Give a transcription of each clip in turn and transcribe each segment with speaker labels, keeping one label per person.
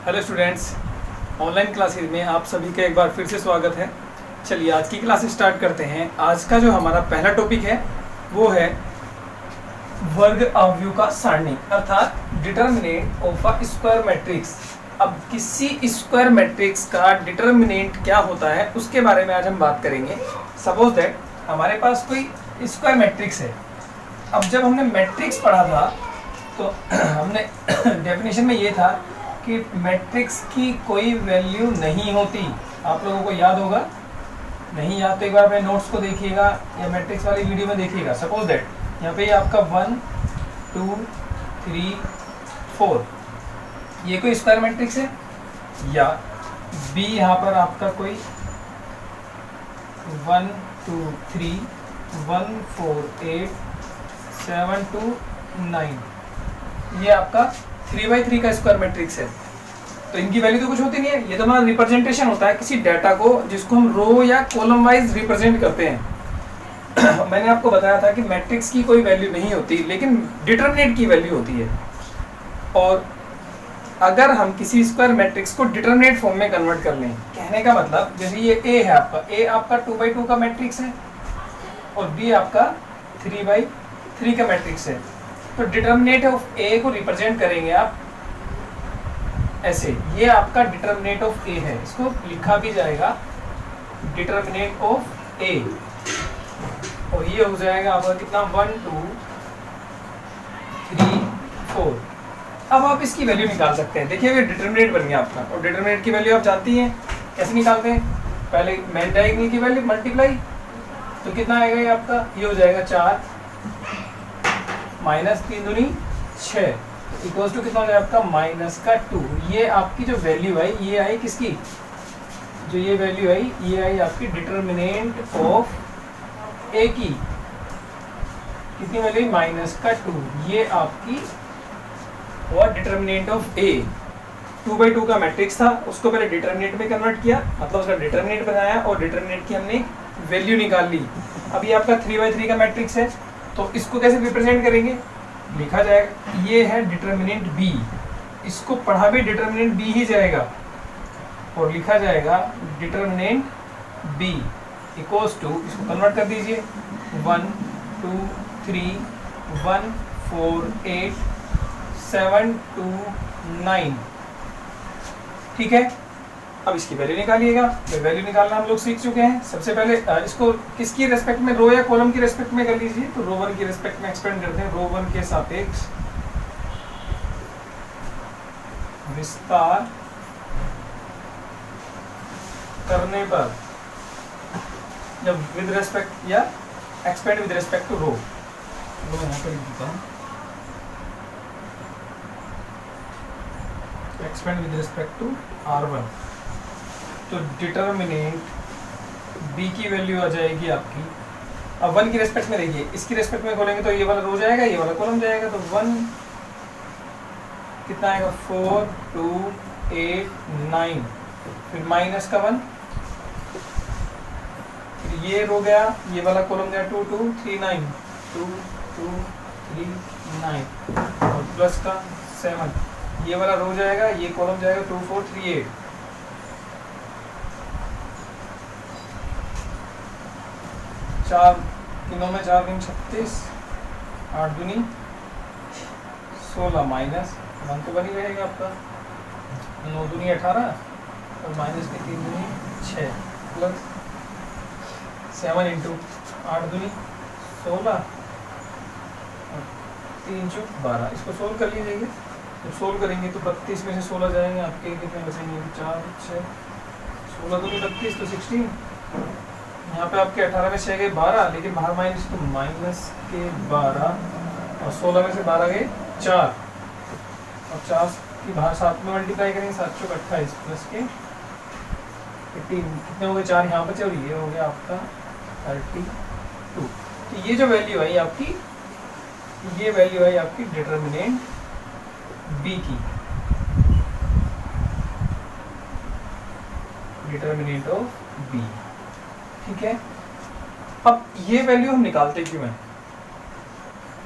Speaker 1: Hello students, online classes में आप सभी का एक बार फिर से स्वागत है। चलिए आज की क्लास स्टार्ट करते हैं। आज का जो हमारा पहला टॉपिक है वो है वर्ग अवयव का सारणी अर्थात determinant of a square matrix. अब किसी स्क्वायर मैट्रिक्स का डिटर्मिनेंट क्या होता है उसके बारे में आज हम बात करेंगे। सपोज दैट हमारे पास कोई स्क्वायर मैट्रिक्स है। अब जब हमने मैट्रिक्स पढ़ा था तो हमने डेफिनेशन में ये था कि मैट्रिक्स की कोई वैल्यू नहीं होती। आप लोगों को याद होगा, नहीं याद तो एक बार अपने नोट्स को देखिएगा या मैट्रिक्स वाली वीडियो में देखिएगा। सपोज दैट यहाँ पे आपका 1 2 3 4 ये कोई स्क्वायर मैट्रिक्स है, या बी यहाँ पर आपका कोई 1 2 3 1 4 8 7 2 9 ये आपका 3/3 का स्क्वायर मैट्रिक्स है। तो इनकी वैल्यू तो कुछ होती नहीं है, ये तो हमारा रिप्रेजेंटेशन होता है किसी डाटा को जिसको हम रो या कॉलम वाइज रिप्रेजेंट करते हैं। मैंने आपको बताया था कि मैट्रिक्स की कोई वैल्यू नहीं होती लेकिन डिटरमिनेंट की वैल्यू होती है। और अगर हम किसी स्क्वायर मैट्रिक्स को डिटरमिनेंट फॉर्म में कन्वर्ट कर लें, कहने का मतलब जैसे ये ए है आपका, ए आपका 2/2 का मैट्रिक्स है और बी आपका 3/3 का मैट्रिक्स है। तो डिटर्मिनेंट ऑफ ए को रिप्रेजेंट करेंगे आप ऐसे, ये आपका डिटर्मिनेंट ऑफ ए है, इसको लिखा भी जाएगा डिटर्मिनेंट ऑफ ए। और ये हो जाएगा आपका कितना 1 2 3 4। अब आप इसकी वैल्यू निकाल सकते हैं। देखिए ये डिटर्मिनेंट बन गया आपका, और डिटर्मिनेंट की वैल्यू आप जानती हैं कैसे निकालते हैं। पहले मेन डायगोनल की वैल्यू मल्टीप्लाई, तो कितना आएगा ये आपका, ये हो जाएगा 4 माइनस 3 दूनी 6 इक्वल्स टू कितना हो जाएगा आपका -2। ये आपकी जो वैल्यू आई ये आई किसकी, जो ये वैल्यू आई ये आई आपकी डिटर्मिनेंट ऑफ ए की। कितनी वैल्यू -2, ये आपकी हुआ डिटर्मिनेंट ऑफ ए। 2/2 का मैट्रिक्स था, उसको पहले डिटर्मिनेंट में कन्वर्ट किया, मतलब उसका डिटर्मिनेंट बनाया और डिटर्मिनेंट की हमने वैल्यू निकाल ली। अभी आपका 3/3 का मैट्रिक्स है, तो इसको कैसे रिप्रेजेंट करेंगे, लिखा जाएगा ये है डिटर्मिनेंट बी, इसको पढ़ा भी डिटर्मिनेंट बी ही जाएगा और लिखा जाएगा डिटर्मिनेंट बी इक्वल्स टू, इसको कन्वर्ट कर दीजिए 1 2 3 1 4 8 7 2 9। ठीक है, अब इसकी वैल्यू निकालिएगा। वैल्यू निकालना हम लोग सीख चुके हैं। सबसे पहले इसको किसकी रेस्पेक्ट में, रो या कॉलम की रेस्पेक्ट में कर लीजिए। तो रो 1 की रेस्पेक्ट में एक्सपेंड करते हैं। रो 1 के सापेक्ष विस्तार करने पर, जब विद रेस्पेक्ट या एक्सपेंड विद रेस्पेक्ट टू रो, यहाँ पर लिख देता हूँ expand with respect to R1। तो डिटर्मिनेंट b की वैल्यू आ जाएगी आपकी, अब 1 की रेस्पेक्ट में देखिए, इसकी रेस्पेक्ट में खोलेंगे तो ये वाला रो जाएगा, ये वाला कॉलम जाएगा। तो 1 कितना आएगा 4 2 8 9, फिर माइनस का 1, फिर ये रो गया, ये वाला कॉलम गया 2 2 3 9 2 2 3 9 और प्लस का 7, ये वाला रो जाएगा, ये कॉलम जाएगा 2 4 3 8। चार तीनों में 4 3 36, 8 दूनी 16 माइनस 1 तो बनी रहेगा आपका, 9 दूनी 18 और माइनस में 3 दूनी 6 प्लस 7 इंटू 8 दूनी 16 और 3 चुक 12। इसको सोल्व कर लीजिएगा। जब सोल्व करेंगे तो 32 में से 16 जाएंगे, आपके कितने बचेंगे 4 6 16 दूनी 32 तो 16। यहाँ पे आपके 18 में 6 गए 12, लेकिन बाहर माइनस तो माइनस के 12 और 16 में से 12 गए 4 और 4 की बाहर 7 में मल्टीप्लाई करेंगे 7 चौक 28 प्लस के 18, कितने हो गए 4 यहाँ बचे और ये हो गया आपका 32। तो ये जो वैल्यू आई आपकी, ये वैल्यू आई आपकी डिटर्मिनेंट बी की, डिटर्मिनेंट ऑफ बी। ठीक है, अब ये वैल्यू हम निकालते क्यों हैं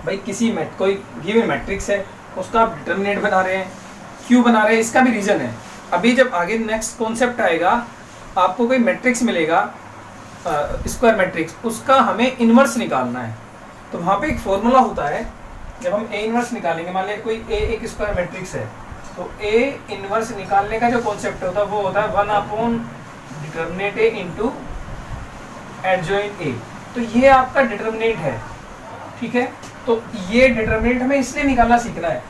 Speaker 1: भाई, किसी कोई गिवन मैट्रिक्स है उसका आप डिटर्मिनेंट बना रहे हैं, क्यों बना रहे हैं, इसका भी रीजन है। अभी जब आगे नेक्स्ट कॉन्सेप्ट आएगा, आपको कोई मैट्रिक्स मिलेगा स्क्वायर मैट्रिक्स, उसका हमें इन्वर्स निकालना है। तो वहाँ पे एक फॉर्मूला होता है, जब हम ए इन्वर्स निकालेंगे, मान लिया कोई ए एक स्क्वायर मैट्रिक्स है, तो ए इन्वर्स निकालने का जो कॉन्सेप्ट होता है वो होता है 1 determinant A into adjoint A. तो ये आपका डिटर्मिनेंट है, ठीक है। तो ये डिटर्मिनेंट हमें इसलिए निकालना सीखना है।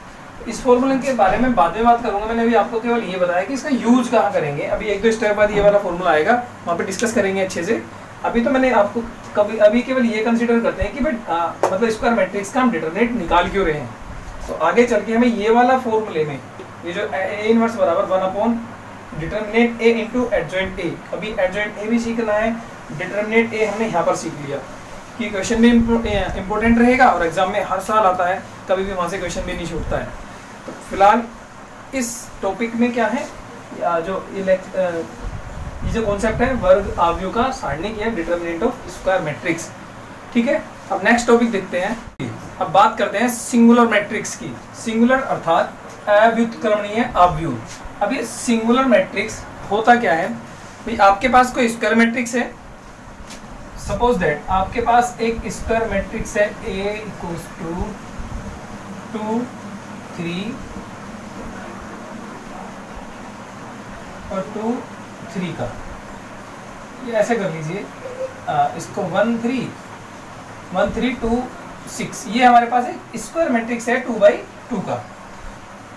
Speaker 1: इस फॉर्मूले के बारे में बाद में बात करूंगा, मैंने अभी आपको केवल ये बताया कि इसका यूज कहाँ करेंगे। अभी एक दो स्टेप बाद ये वाला फॉर्मूला आएगा, वहाँ पे डिस्कस करेंगे अच्छे से। अभी तो मैंने आपको अभी केवल ये कंसीडर करते हैं कि भाई मतलब स्क्वायर मैट्रिक्स का हम डिटर्मिनेंट निकाल क्यों रहे हैं। तो आगे चल के हमें ये वाला फॉर्मूले में ये जो ए इनवर्स बराबर 1 determinant A into adjoint A, अभी एडजॉइंट ए भी सीखना है, डिटर्मिनेंट ए हमने यहाँ पर सीख लिया कि क्वेश्चन भी इंपॉर्टेंट रहेगा और एग्जाम में हर साल आता है, कभी भी वहाँ से क्वेश्चन भी नहीं छूटता है। तो फिलहाल इस टॉपिक में क्या है, ये जो कॉन्सेप्ट है वर्ग आव्यूह का सारणिक या डिटर्मिनेंट ऑफ स्क्वायर मैट्रिक्स, ठीक है। अब नेक्स्ट टॉपिक देखते हैं। अब बात करते हैं सिंगुलर मैट्रिक्स की। सिंगुलर अर्थात अव्युत्क्रमणीय आव्यूह। अब ये सिंगुलर मैट्रिक्स होता क्या है भाई, आपके पास कोई स्क्वायर मैट्रिक्स है, सपोज दैट आपके पास एक स्क्वायर मैट्रिक्स है A = 2 3 और 2 3 का, ये ऐसे कर लीजिए, इसको 1 3 2 6, ये हमारे पास एक स्क्वायर मैट्रिक्स है 2/2 का।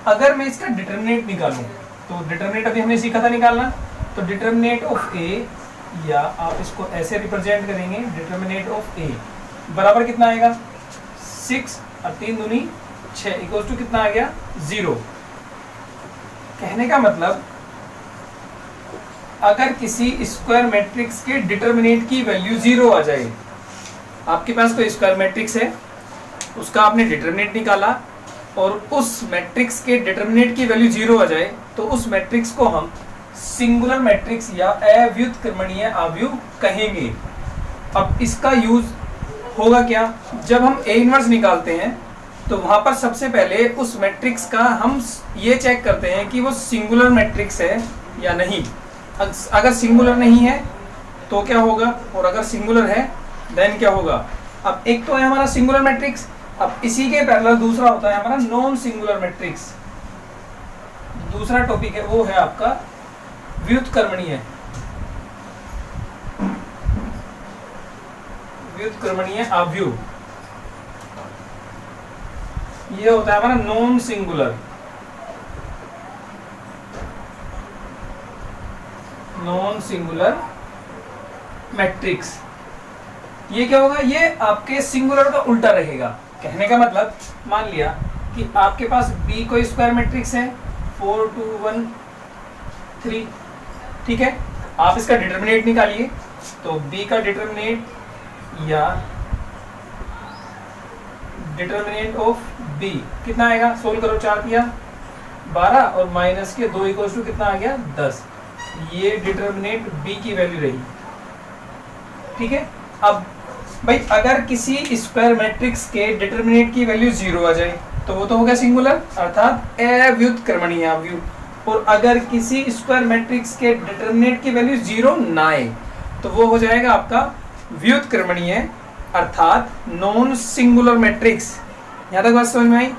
Speaker 1: अगर मैं इसका डिटर्मिनेंट निकालूं, तो डिटर्मिनेंट अभी हमने सीखा था निकालना, तो डिटर्मिनेंट ऑफ ए, या आप इसको ऐसे रिप्रेजेंट करेंगे, डिटर्मिनेंट ऑफ ए बराबर कितना आएगा 6 और 3 दूनी 6 इक्वल टू कितना आ गया 0। कहने का मतलब अगर किसी स्क्वायर मैट्रिक्स के डिटर्मिनेंट की वैल्यू 0 आ जाए, आपके पास कोई स्क्वायर मैट्रिक्स है, उसका आपने डिटर्मिनेंट निकाला और उस मैट्रिक्स के डिटर्मिनेंट की वैल्यू 0 आ जाए, तो उस मैट्रिक्स को हम सिंगुलर मैट्रिक्स या अव्युत्क्रमणीय आव्यूह कहेंगे। अब इसका यूज होगा क्या, जब हम ए इनवर्स निकालते हैं तो वहां पर सबसे पहले उस मैट्रिक्स का हम ये चेक करते हैं कि वो सिंगुलर मैट्रिक्स है या नहीं। अगर सिंगुलर नहीं है तो क्या होगा, और अगर सिंगुलर है देन क्या होगा। अब एक तो है हमारा सिंगुलर मैट्रिक्स, अब इसी के पैरेलल दूसरा होता है हमारा नॉन सिंगुलर मैट्रिक्स। दूसरा टॉपिक है वो है आपका व्युत्क्रमणीय आव्यूह। ये होता है हमारा नॉन सिंगुलर मैट्रिक्स। ये क्या होगा, ये आपके सिंगुलर का उल्टा रहेगा। कहने का मतलब मान लिया कि आपके पास बी कोई स्क्वायर मैट्रिक्स है 4 2 1 3, ठीक है। आप इसका डिटर्मिनेंट निकालिए, तो बी का डिटर्मिनेंट या डिटर्मिनेंट ऑफ बी कितना आएगा, सोल्व करो, 4 दिया 12 और माइनस के 2 इक्वल टू कितना आ गया 10। ये डिटर्मिनेंट बी की वैल्यू रही, ठीक है। अब भाई अगर किसी स्क्वायर मैट्रिक्स के डिटर्मिनेंट की वैल्यू 0 आ जाए तो वो तो हो गया सिंगुलर अर्थात अव्युत्क्रमणीय आव्यूह। और अगर किसी स्क्वायर मैट्रिक्स के डिटर्मिनेंट की वैल्यू 0 ना आए तो वो हो जाएगा आपका व्युत्क्रमणीय अर्थात नॉन सिंगुलर मैट्रिक्स। यहाँ तक बात समझ में आई।